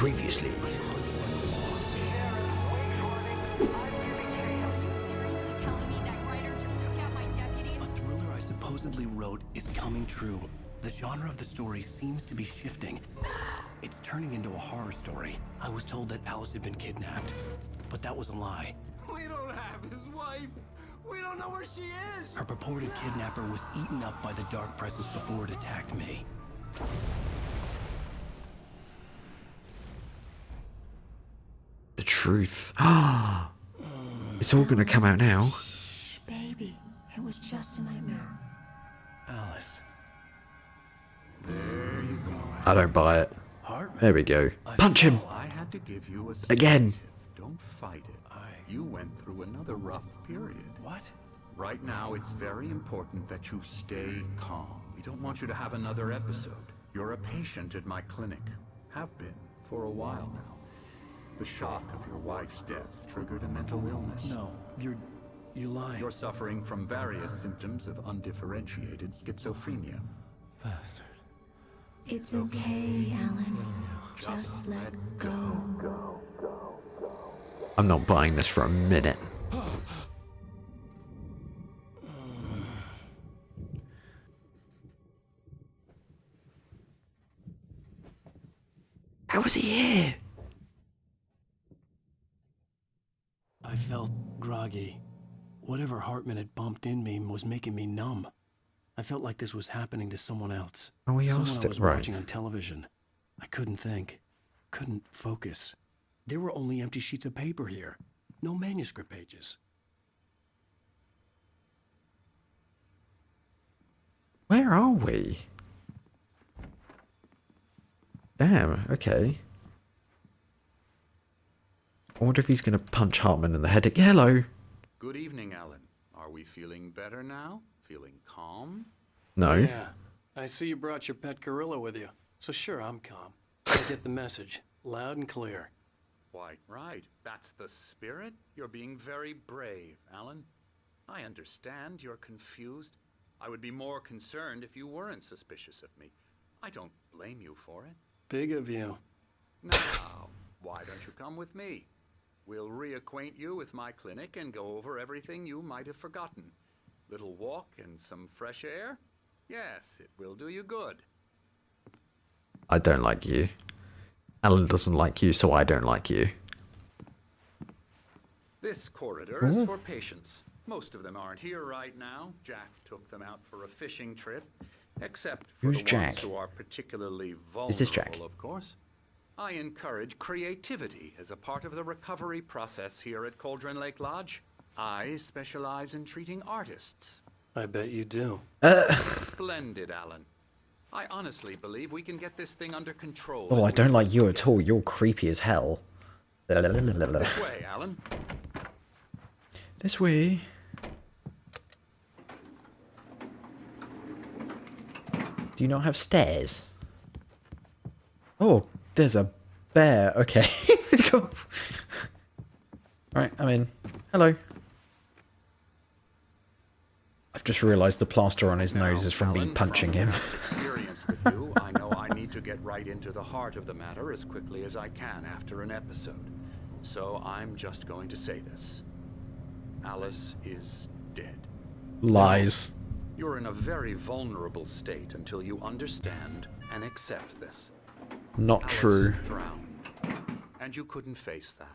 Previously. Seriously telling me that writer just took out my deputies? A thriller I supposedly wrote is coming true. The genre of the story seems to be shifting. It's turning into a horror story. I was told that Alice had been kidnapped, but that was a lie. We don't have his wife. We don't know where she is. Her purported kidnapper was eaten up by the dark presence before it attacked me. The truth. It's all gonna come out now. Shh, baby. It was just a nightmare. Alice. There you go. I don't buy it. Hartman. There we go. Punch him! I had to give you a Again. sedative. Don't fight it. You went through another rough period. What? Right now, it's very important that you stay calm. We don't want you to have another episode. You're a patient at my clinic. Have been for a while now. The shock of your wife's death triggered a mental illness. No, you're lying. You're suffering from various symptoms of undifferentiated schizophrenia. Bastard. It's okay, Alan. Just let go. I'm not buying this for a minute. How was he here? I felt groggy. Whatever Hartman had bumped in me was making me numb. I felt like this was happening to someone else. Oh, we Someone asked I it, was right. watching on television. I couldn't think. Couldn't focus. There were only empty sheets of paper here. No manuscript pages. Where are we? Damn, okay. I wonder if he's gonna punch Hartman in the head. Hello. Good evening, Alan. Are we feeling better now? Feeling calm? No. Yeah. I see you brought your pet gorilla with you. So sure, I'm calm. I get the message. Loud and clear. Why, right. That's the spirit. You're being very brave, Alan. I understand you're confused. I would be more concerned if you weren't suspicious of me. I don't blame you for it. Big of you. Now, why don't you come with me? We'll reacquaint you with my clinic and go over everything you might have forgotten. Little walk and some fresh air? Yes, it will do you good. I don't like you. Alan doesn't like you, so I don't like you. This corridor is for patients. Most of them aren't here right now. Jack took them out for a fishing trip. Except for Who's the Jack? ones who are particularly vulnerable, Is this Jack? of course. I encourage creativity as a part of the recovery process here at Cauldron Lake Lodge. I specialize in treating artists. I bet you do. Splendid, Alan. I honestly believe we can get this thing under control. Oh, if I we don't like work you at together. all. You're creepy as hell. This way, Alan. This way. Do you not have stairs? Oh, there's a bear. Okay. Go. Right, I'm in. Hello. I've just realised the plaster on his nose is from me Alan, punching him. From past experience with you, I know I need to get right into the heart of the matter as quickly as I can after an episode. So I'm just going to say this. Alice is dead. Lies. You're in a very vulnerable state until you understand and accept this. Not Alice true. drowned, and you couldn't face that.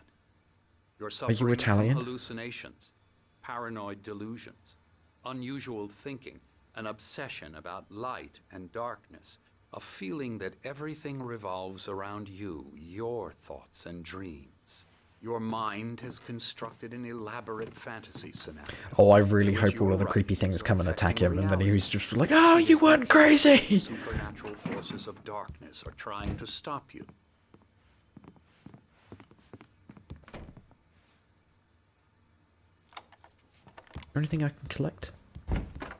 You're suffering you Italian? from hallucinations, paranoid delusions, unusual thinking, an obsession about light and darkness, a feeling that everything revolves around you, your thoughts and dreams. Your mind has constructed an elaborate fantasy scenario. Oh, I really in which hope all your of the creepy writings things are come and attack affecting him, and then he reality. was just like, "Oh, you weren't crazy!" Supernatural forces of darkness are trying to stop you. Anything I can collect?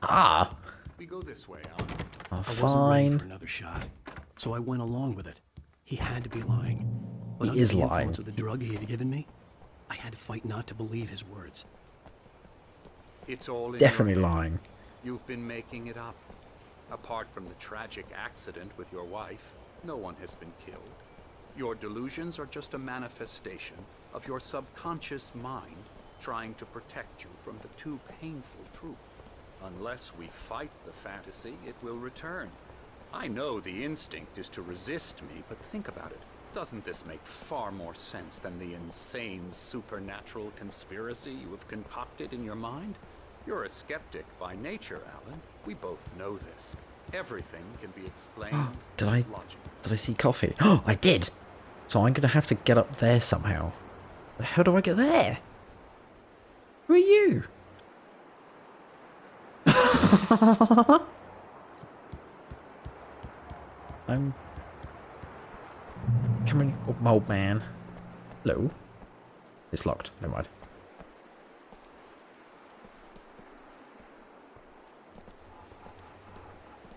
Ah! We go this way, Alan. Oh, I wasn't ready fine. for another shot, so I went along with it. He had to be lying. But He under is the lying. influence of the drug he had given me, I had to fight not to believe his words. It's all in Definitely your head. lying. You've been making it up. Apart from the tragic accident with your wife, no one has been killed. Your delusions are just a manifestation of your subconscious mind trying to protect you from the too painful truth. Unless we fight the fantasy, it will return. I know the instinct is to resist me, but think about it. Doesn't this make far more sense than the insane supernatural conspiracy you have concocted in your mind? You're a skeptic by nature, Alan. We both know this. Everything can be explained Did I logically. see coffee? Oh, I did! So I'm gonna have to get up there somehow. The hell do I get there? Who are you? I'm coming up, my old man. Hello? It's locked. Never mind.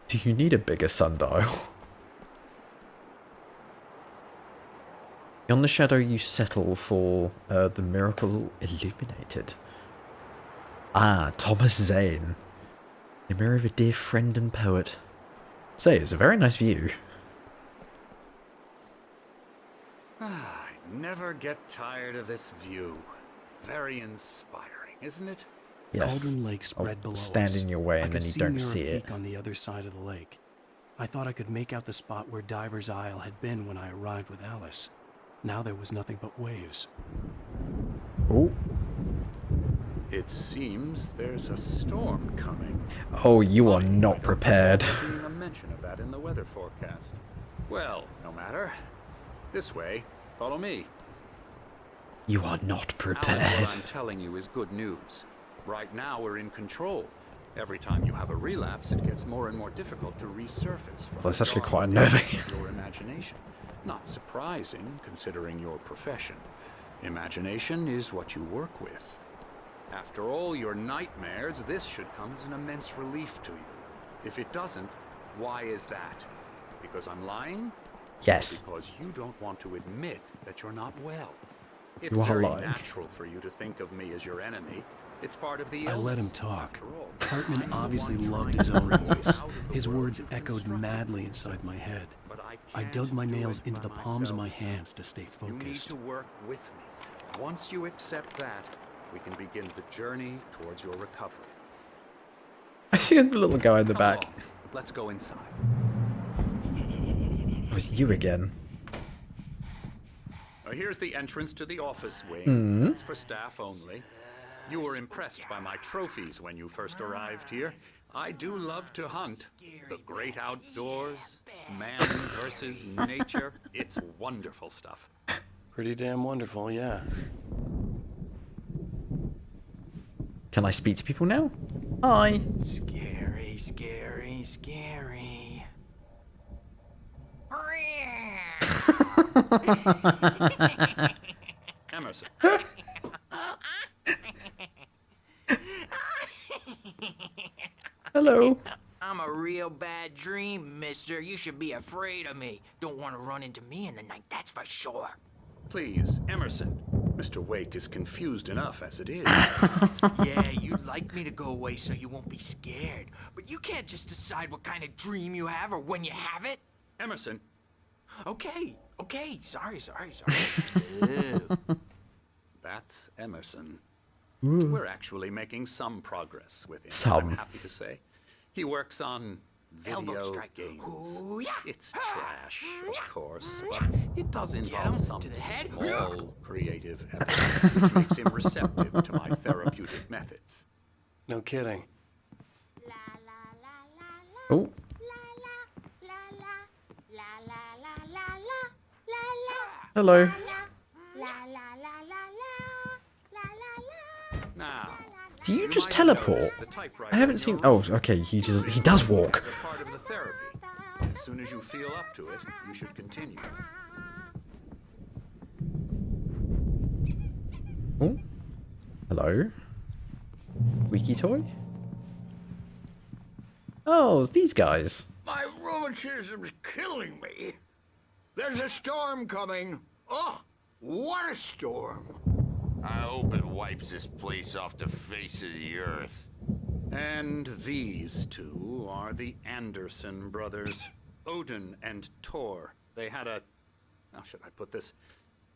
Do you need a bigger sundial? Beyond the shadow you settle for the miracle illuminated. Ah, Thomas Zane. The mirror of a dear friend and poet. Say, it's a very nice view. I never get tired of this view. Very inspiring, isn't it? Yes. Cauldron Lake spread below stand us. in your way I and could then you see don't Mirror see it. Peak on the other side of the lake. I thought I could make out the spot where Diver's Isle had been when I arrived with Alice. Now there was nothing but waves. Oh. It seems there's a storm coming. Oh, you are Funny, I not don't prepared. recall there being a mention of that in the weather forecast. Well, no matter. This way. Follow me. You are not Alan, prepared. what I'm telling you is good news. Right now we're in control. Every time you have a relapse, it gets more and more difficult to resurface from That's the actually dark quite depths unnerving. of your imagination. Not surprising, considering your profession. Imagination is what you work with. After all your nightmares, this should come as an immense relief to you. If it doesn't, why is that? Because I'm lying? Yes. Because you don't want to admit that you're not well. It's You are very lying. natural for you to think of me as your enemy. It's part of the I let him illness, talk. after all. Hartman I'm the obviously one loved trying his to own bring you voice. out of the His world words you've echoed constructed madly for inside yourself. my head. But I can't dug my do nails it into by the palms of my myself. hands to stay You need focused. to work with me. Once you accept that, we can begin the journey towards your recovery. I see the little guy in the Come back. on, let's go inside. It was you again. Here's the entrance to the office wing. It's for staff only. You were impressed by my trophies when you first arrived here. I do love to hunt. The great outdoors, man versus nature. It's wonderful stuff. Pretty damn wonderful, yeah. Can I speak to people now? Hi. Scary, scary, scary. Emerson, Hello. I'm a real bad dream, mister. You should be afraid of me. Don't want to run into me in the night, that's for sure. please, Emerson. Mr. Wake is confused enough as it is. Yeah, you'd like me to go away so you won't be scared. But you can't just decide what kind of dream you have or when you have it. Emerson, Okay, sorry. Ew. that's Emerson. We're actually making some progress with him. Some. I'm happy to say. He works on Elbow video strike. games. Ooh, yeah. It's trash, of course, but it does him involve some to the head. small creative effort, which makes him receptive to my therapeutic methods. No kidding. Oh. Hello. Now, Do you just might have teleport? noticed the typewriter I haven't in seen. your room. Oh, okay. He does walk. As a part of the therapy. As soon as you feel up to it, you should continue. Oh. Hello. Wiki toy. Oh, these guys. My rheumatism's killing me. There's a storm coming. Oh, what a storm. I hope it wipes this place off the face of the earth. And these two are the Anderson brothers, Odin and Tor. They had a how should I put this?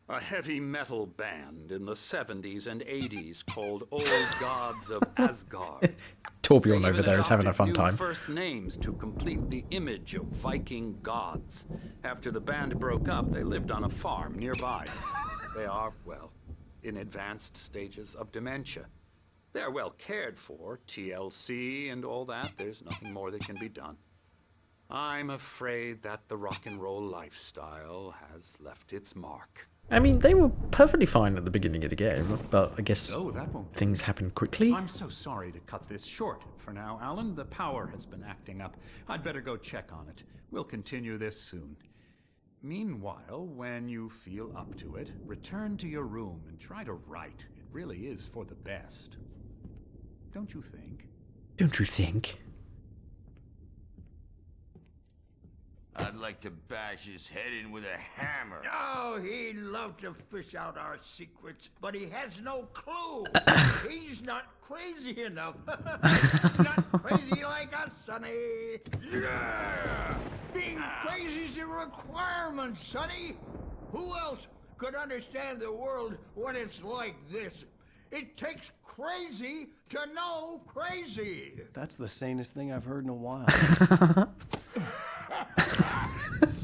A heavy metal band in the 70s and 80s called Old Gods of Asgard. Torbjorn They over even there is having a adopted fun new time. first names to complete the image of Viking gods. After the band broke up, they lived on a farm nearby. They are, well, in advanced stages of dementia. They're well cared for, TLC and all that. There's nothing more that can be done. I'm afraid that the rock and roll lifestyle has left its mark. I mean, they were perfectly fine at the beginning of the game, but I guess Oh, that won't do. things happen quickly. I'm so sorry to cut this short for now, Alan. The power has been acting up. I'd better go check on it. We'll continue this soon. Meanwhile, when you feel up to it, return to your room and try to write. It really is for the best. Don't you think? Don't you think? I'd like to bash his head in with a hammer. Oh, he'd love to fish out our secrets, but he has no clue. He's not crazy enough. Not crazy like us, Sonny. Yeah! Being crazy's a requirement, Sonny. Who else could understand the world when it's like this? It takes crazy to know crazy. That's the sanest thing I've heard in a while.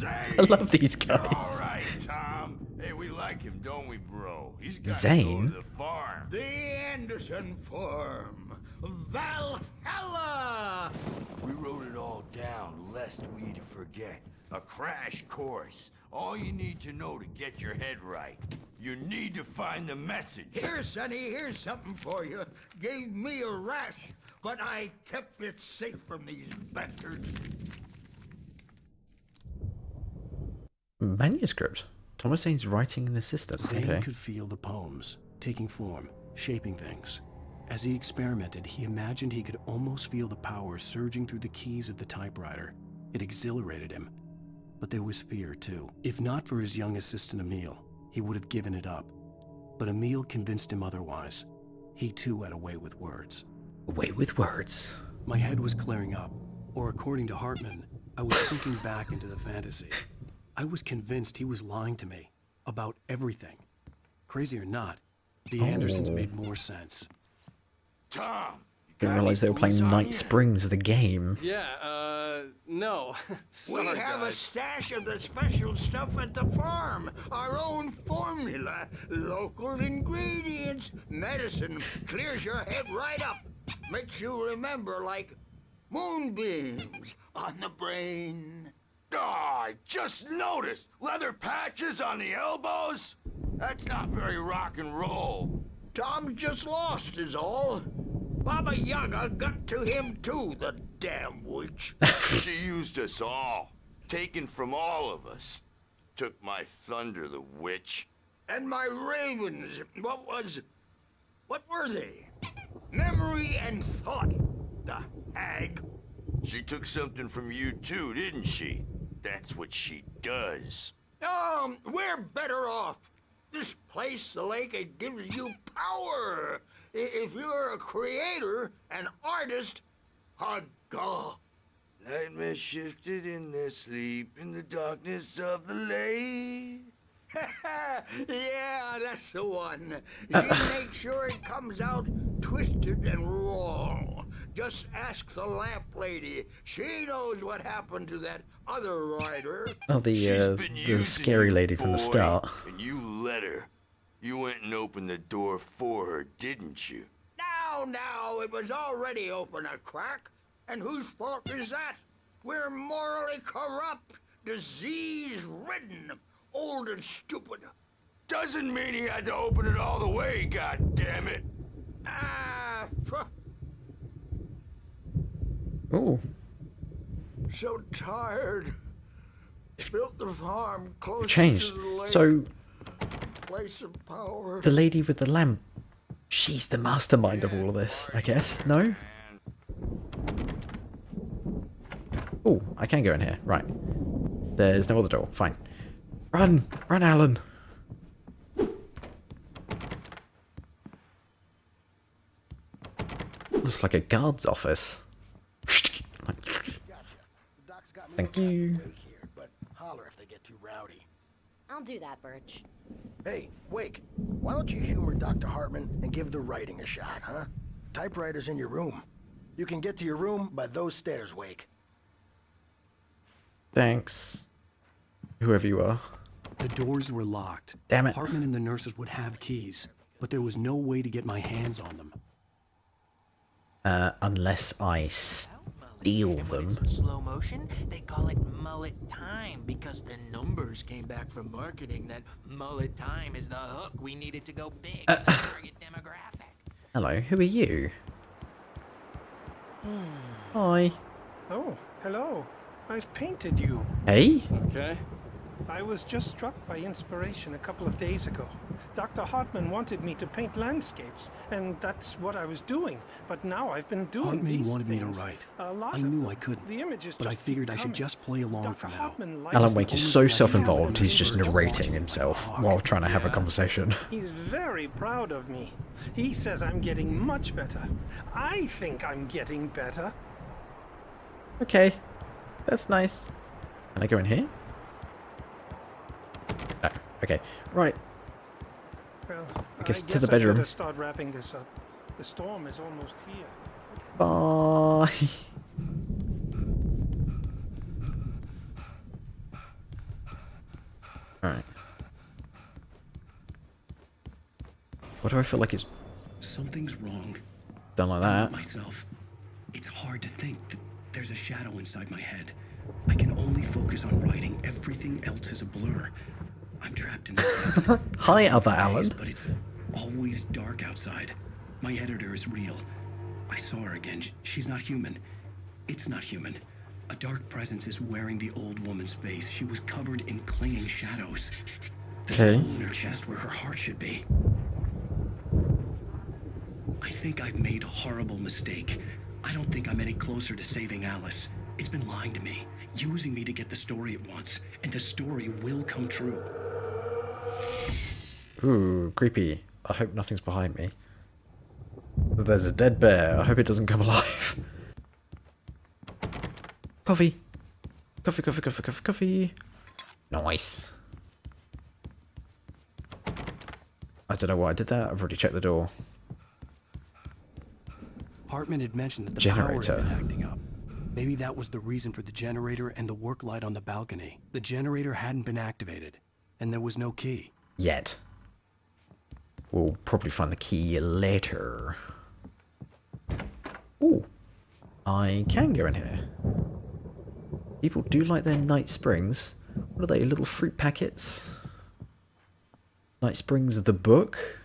I love these guys. All right, Tom. Hey, we like him, don't we, bro? He's got Zane? to go to the farm. The Anderson Farm. Valhalla! We wrote it all down, lest we forget. A crash course. All you need to know to get your head right. You need to find the message. Here, Sonny, here's something for you. Gave me a rash, but I kept it safe from these bastards. Manuscript. Thomas Zane's writing an assistant. Zane Okay. could feel the poems, taking form, shaping things. As he experimented, he imagined he could almost feel the power surging through the keys of the typewriter. It exhilarated him. But there was fear, too. If not for his young assistant Emil, he would have given it up. But Emil convinced him otherwise. He, too, had a way with words. Away with words. My head was clearing up, or according to Hartman, I was sinking back into the fantasy. I was convinced he was lying to me about everything. Crazy or not, the Andersons made more sense. Tom, you Didn't got realize any they were playing booze on Night you? Springs, the game. Yeah, no. We Sorry, have a guys. stash of the special stuff at the farm. Our own formula. Local ingredients. Medicine clears your head right up. Makes you remember like moonbeams on the brain. Oh, I just noticed. Leather patches on the elbows? That's not very rock and roll. Tom just lost is all. Baba Yaga got to him too, the damn witch. She used us all. Taken from all of us. Took my thunder, the witch. And my ravens, what were they? Memory and thought, the hag. She took something from you too, didn't she? That's what she does. We're better off. This place, the lake, it gives you power. If you're a creator, an artist, a god. Nightmare shifted in their sleep in the darkness of the lake. Yeah, that's the one. She makes sure it comes out twisted and wrong. Just ask the lamp lady. She knows what happened to that other rider. Oh, She's been the using scary you, lady from the boy, start. And you let her. You went and opened the door for her, didn't you? Now, it was already open a crack. And whose fault is that? We're morally corrupt, disease-ridden, old and stupid. Doesn't mean he had to open it all the way, goddammit. Oh, So tired. Built the farm close changed. to the lake. So Place of power. the lady with the lamp, she's the mastermind of all of this, I guess. No? Oh, I can go in here. Right. There's no other door. Fine. Run! Run, Alan! Looks like a guard's office. Gotcha. The doc's got me Thank looking at you. the break here, but holler if they get too rowdy. I'll do that, Birch. Hey, Wake, why don't you humor Dr. Hartman and give the writing a shot, huh? Typewriter's in your room. You can get to your room by those stairs, Wake. Thanks. Whoever you are. The doors were locked. Damn it. Hartman and the nurses would have keys, but there was no way to get my hands on them. Unless I steal When it's them. in slow motion, they call it mullet time because the numbers came back from marketing that mullet time is the hook we needed to go big in the target demographic. Hello, who are you? Hi. Oh, hello. I've painted you. Hey? Okay. I was just struck by inspiration a couple of days ago. Dr. Hartman wanted me to paint landscapes, and that's what I was doing. But now I've been doing Hartman these wanted me things. to write. A lot I of knew them. I couldn't, The images but I just figured keep I should coming. just play along Dr. for now. Hartman likes Alanwake the is only so thing I self-involved, can he's just remember narrating watching himself like a hawk. while trying to have a conversation. He's very proud of me. He says I'm getting much better. I think I'm getting better. Okay. That's nice. Can I go in here? No. Okay. Right. Well, I guess to the I'd bedroom. better start wrapping this up. The storm is almost here. Bye. Alright. What do I feel like it's Something's wrong. done like I'm not that? myself. It's hard to think that there's a shadow inside my head. I can only focus on writing. Everything else is a blur. I'm trapped in this. Hi, other Alan. But it's always dark outside. My editor is real. I saw her again. She's not human. It's not human. A dark presence is wearing the old woman's face. She was covered in clinging shadows. There's a Okay. hole in her chest where her heart should be. I think I've made a horrible mistake. I don't think I'm any closer to saving Alice. It's been lying to me, using me to get the story it wants, and the story will come true. Ooh, creepy. I hope nothing's behind me. There's a dead bear. I hope it doesn't come alive. Coffee. Coffee, coffee, coffee, coffee, coffee. Nice. I don't know why I did that. I've already checked the door. Hartman had mentioned that the Generator. power had been acting up. Maybe that was the reason for the generator and the work light on the balcony. The generator hadn't been activated, and there was no key. Yet. We'll probably find the key later. Ooh. I can go in here. People do like their Night Springs. What are they, little fruit packets? Night Springs the book?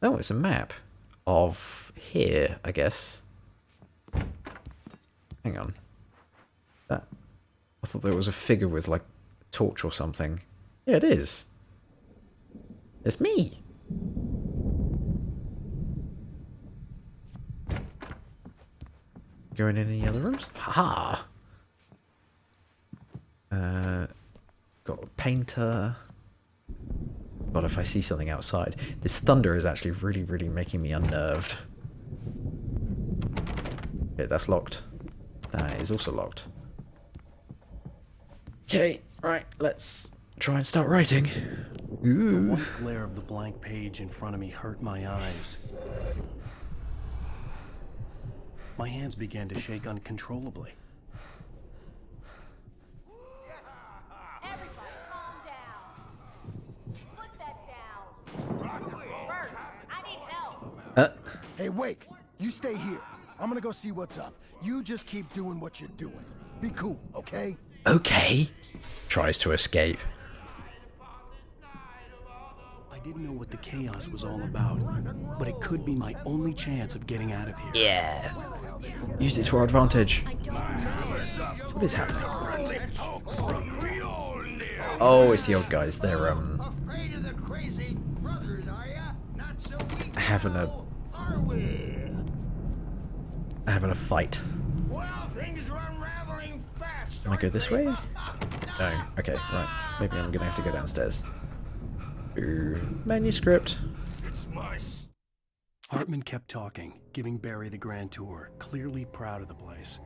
Oh, it's a map of here, I guess. Hang on. That, I thought there was a figure with like a torch or something. Yeah, it is. It's me. Going in any other rooms? Haha. Got a painter. God, if I see something outside. This thunder is actually really, really making me unnerved. Okay, that's locked. That is also locked. Okay, right, let's try and start writing. The Ooh. white glare of the blank page in front of me hurt my eyes. My hands began to shake uncontrollably. Everybody, calm down. Put that down. Bert, I need help. Hey, Wake, you stay here. I'm gonna go see what's up. You just keep doing what you're doing. Be cool, okay? Okay. Tries to escape. I didn't know what the chaos was all about, but it could be my only chance of getting out of here. Yeah. Use it to our advantage. What is happening? Oh, it's the old guys. They're Afraid of the crazy brothers, are ya? Not so weak having a now, are we? having a fight. Well, things are unraveling fast. Can I go aren't this they? way? No. Okay, right. Maybe I'm gonna have to go downstairs. Ooh, manuscript. It's my Hartman kept talking, giving Barry the grand tour, clearly proud of the place.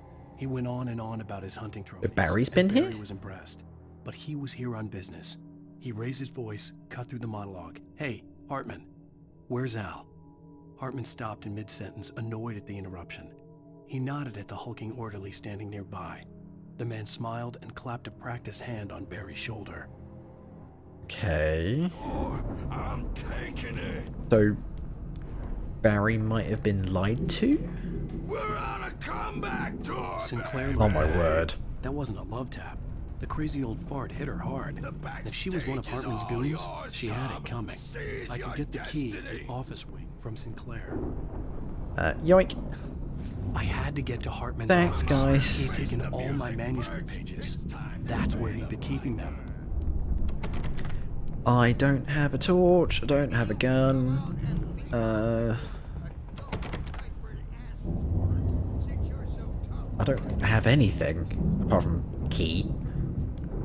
He went on and on about his hunting trophies. Barry's been and Barry here? was impressed. But he was here on business. He raised his voice, cut through the monologue. Hey, Hartman, where's Al? Hartman stopped in mid-sentence, annoyed at the interruption. He nodded at the hulking orderly standing nearby. The man smiled and clapped a practiced hand on Barry's shoulder. Okay. I'm taking it. So, Barry might have been lied to? We're on a comeback tour. Sinclair Oh my looked. word. That wasn't a love tap. The crazy old fart hit her hard. And if she was one of Hartman's goons, she had it coming. I could get the key to the office wing from Sinclair. Yoink. I had to get to Hartman's Thanks, office. guys. He had taken all my manuscript pages. That's where he'd been keeping them. I don't have a torch. I don't have a gun. I don't have anything apart from key.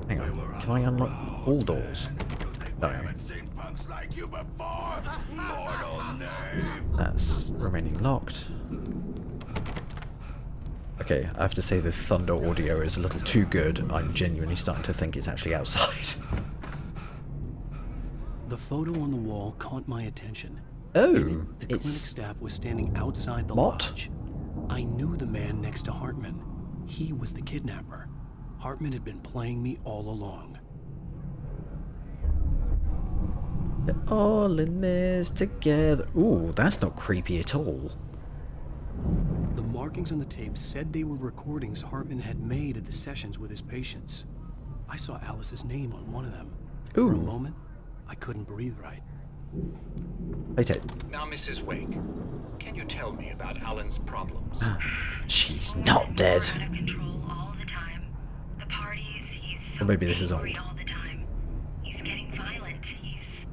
Hang on. Can I unlock all doors? No. That's remaining locked. Okay, I have to say the thunder audio is a little too good. I'm genuinely starting to think it's actually outside. The photo on the wall caught my attention. Oh, the clinic staff was standing outside the lodge. I knew the man next to Hartman. He was the kidnapper. Hartman had been playing me all along. They're all in this together. Ooh, that's not creepy at all. The markings on the tape said they were recordings Hartman had made at the sessions with his patients. I saw Alice's name on one of them. For a moment, I couldn't breathe right. Okay. Now, Mrs. Wake, can you tell me about Alan's problems? She's not dead. Out of control all the time. The parties, he's so Or maybe this is old. angry all the time. He's getting violent.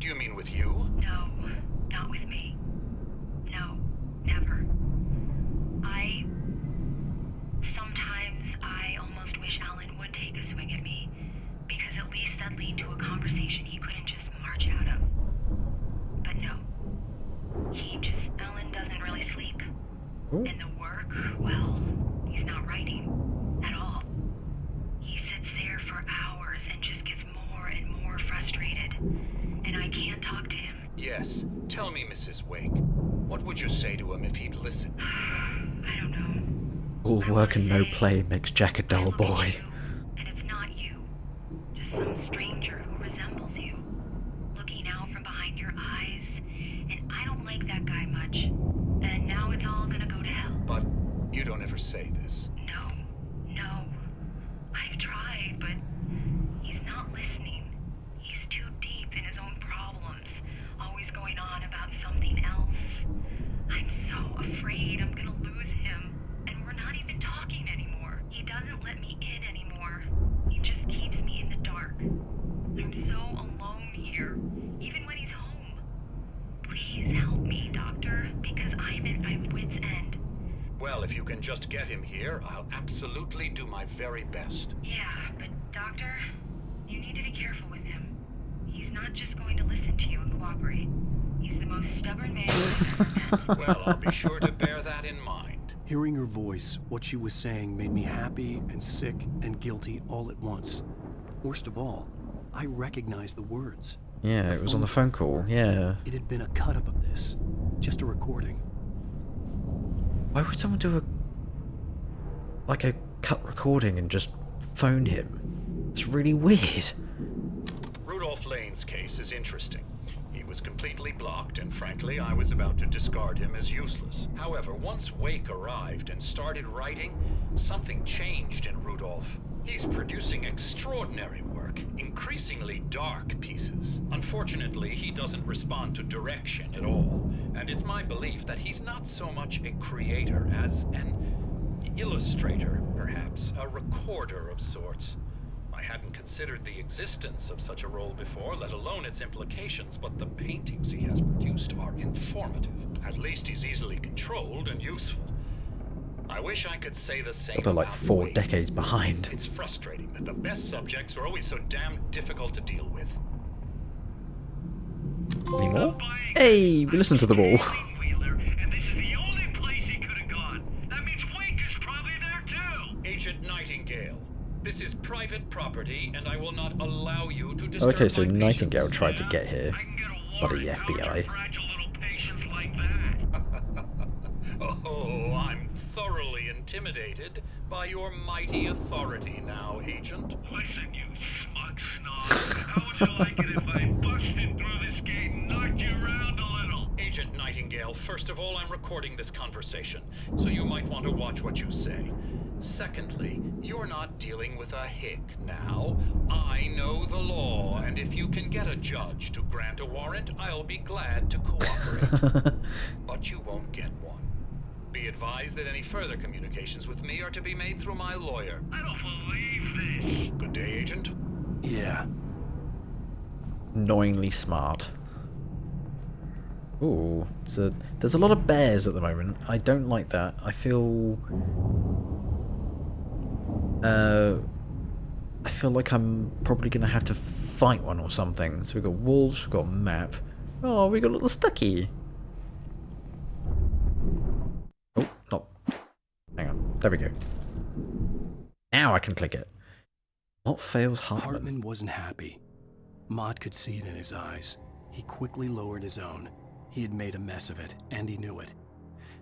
Do you mean with you? No, not with me. No, never. Sometimes I almost wish Alan would take a swing at me, because at least that'd lead to a conversation he couldn't just march out of. But no. Alan doesn't really sleep. Ooh. And the work, well, he's not writing at all. He sits there for hours and just gets more and more frustrated. And I can't talk to him. Yes. Tell me, Mrs. Wake, what would you say to him if he'd listen? I don't know. All work and no play makes Jack a dull boy. And it's not you. Just some stranger who resembles you. Looking out from behind your eyes. And I don't like that guy much. And now it's all gonna go to hell. But you don't ever say this. No. I've tried, but he's not listening. He's too deep in his own problems. Always going on about something else. I'm so afraid I'm gonna lose him. And we're not even talking anymore. He doesn't let me in anymore. He just keeps me in the dark. I'm so alone here, even when he's home. Please help me, Doctor, because I'm at my wit's end. Well, if you can just get him here, I'll absolutely do my very best. Yeah, but Doctor, you need to be careful with him. He's not just going to listen to you and cooperate. He's the most stubborn man I've ever met. Well, I'll be sure to bear that in mind. Hearing her voice, what she was saying made me happy and sick and guilty all at once. Worst of all, I recognized the words. Yeah, it was on the phone call, yeah. It had been a cut-up of this. Just a recording. Why would someone do a cut recording and just phone him? It's really weird. Rudolph Lane's case is interesting. He was completely blocked, and frankly, I was about to discard him as useless. However, once Wake arrived and started writing, something changed in Rudolph. He's producing extraordinary work, increasingly dark pieces. Unfortunately, he doesn't respond to direction at all, and it's my belief that he's not so much a creator as an illustrator, perhaps, a recorder of sorts. I hadn't considered the existence of such a role before, let alone its implications, but the paintings he has produced are informative. At least he's easily controlled and useful. I wish I could say the same. They're like about 4 Wake. decades behind. It's frustrating that the best subjects are always so damn difficult to deal with. Any more? Hey, we listened to the ball. This is private property, and I will not allow you to disturb Okay, so my Nightingale patients. tried to get here. Bloody FBI. Oh, I'm thoroughly intimidated by your mighty authority now, Agent. Listen, you smug snob. How would you like it if I busted through this gate and knocked you around a little? Agent Nightingale, first of all, I'm recording this conversation, so you might want to watch what you say. Secondly, you're not dealing with a hick now. I know the law, and if you can get a judge to grant a warrant, I'll be glad to cooperate. But you won't get one. Be advised that any further communications with me are to be made through my lawyer. I don't believe this. Good day, Agent. Yeah. Annoyingly smart. Ooh, there's a lot of bears at the moment. I don't like that. I feel like I'm probably gonna have to fight one or something. So we've got wolves, we've got a map. Oh, we got a little Stucky. Oh, not. Hang on. There we go. Now I can click it. What fails Hartman? Hartman wasn't happy. Maud could see it in his eyes. He quickly lowered his own. He had made a mess of it, and he knew it.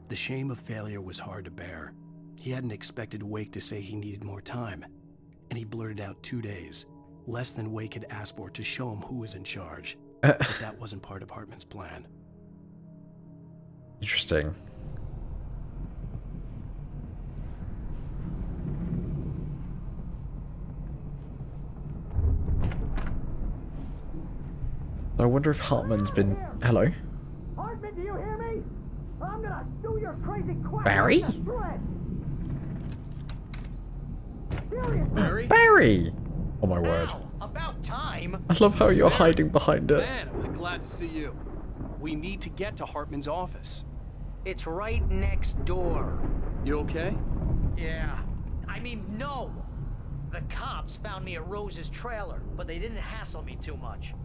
The shame of failure was hard to bear. He hadn't expected Wake to say he needed more time, and he blurted out 2 days, less than Wake had asked for to show him who was in charge. But that wasn't part of Hartman's plan. Interesting. I wonder if Hartman's been... Hello? Hartman, do you hear me? I'm gonna sue your crazy quack. Barry? Barry? Barry! Oh my word. About time. I love how you're hiding behind it. Man, I'm glad to see you. We need to get to Hartman's office. It's right next door. You okay? Yeah. I mean, no. The cops found me at Rose's trailer, but they didn't hassle me too much.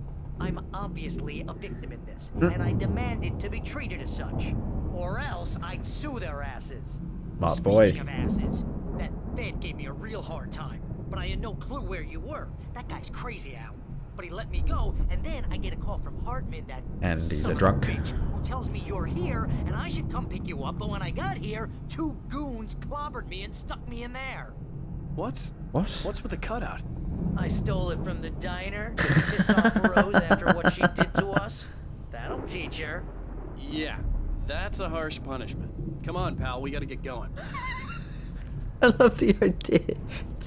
I'm obviously a victim in this, and I demanded to be treated as such. Or else I'd sue their asses. My boy. Speaking of asses, that Fed gave me a real hard time, but I had no clue where you were. That guy's crazy, Al. But he let me go, and then I get a call from Hartman, that And he's son a of drunk. bitch, who tells me you're here, and I should come pick you up, but when I got here, 2 goons clobbered me and stuck me in there. What's with the cutout? I stole it from the diner to piss off Rose after what she did to us. That'll teach her. Yeah, that's a harsh punishment. Come on, pal, we gotta get going. I love the idea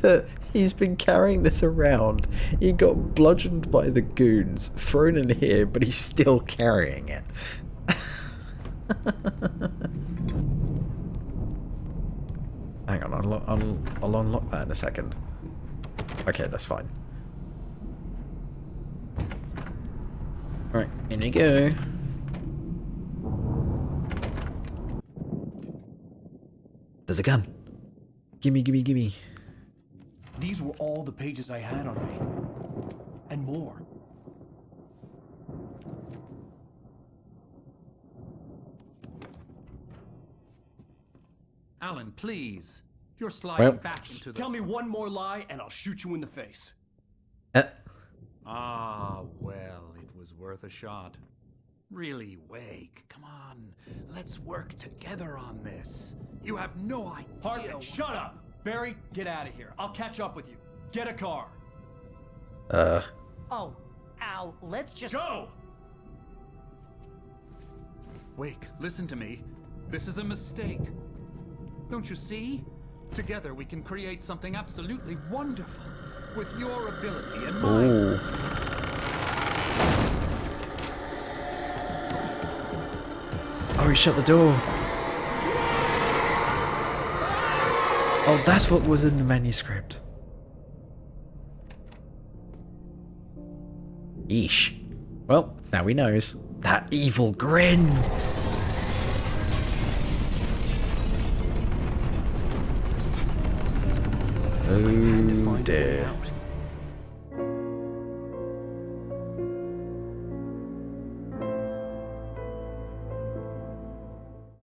that he's been carrying this around. He got bludgeoned by the goons, thrown in here, but he's still carrying it. Hang on, I'll unlock that in a second. Okay, that's fine. Alright, in you go. There's a gun. Gimme, gimme, gimme. These were all the pages I had on me. And more. Alan, please. You're sliding Well. back into the... Tell me one more lie and I'll shoot you in the face. Ah, well, it was worth a shot. Really, Wake, come on. Let's work together on this. You have no idea... Hartman, shut up! Barry, get out of here. I'll catch up with you. Get a car. Oh, Al, let's just... Go! Wake, listen to me. This is a mistake. Don't you see? Together we can create something absolutely wonderful. With your ability and mine. Ooh. Oh, he shut the door. Oh, that's what was in the manuscript. Yeesh. Well, now he knows. That evil grin. Oh dear.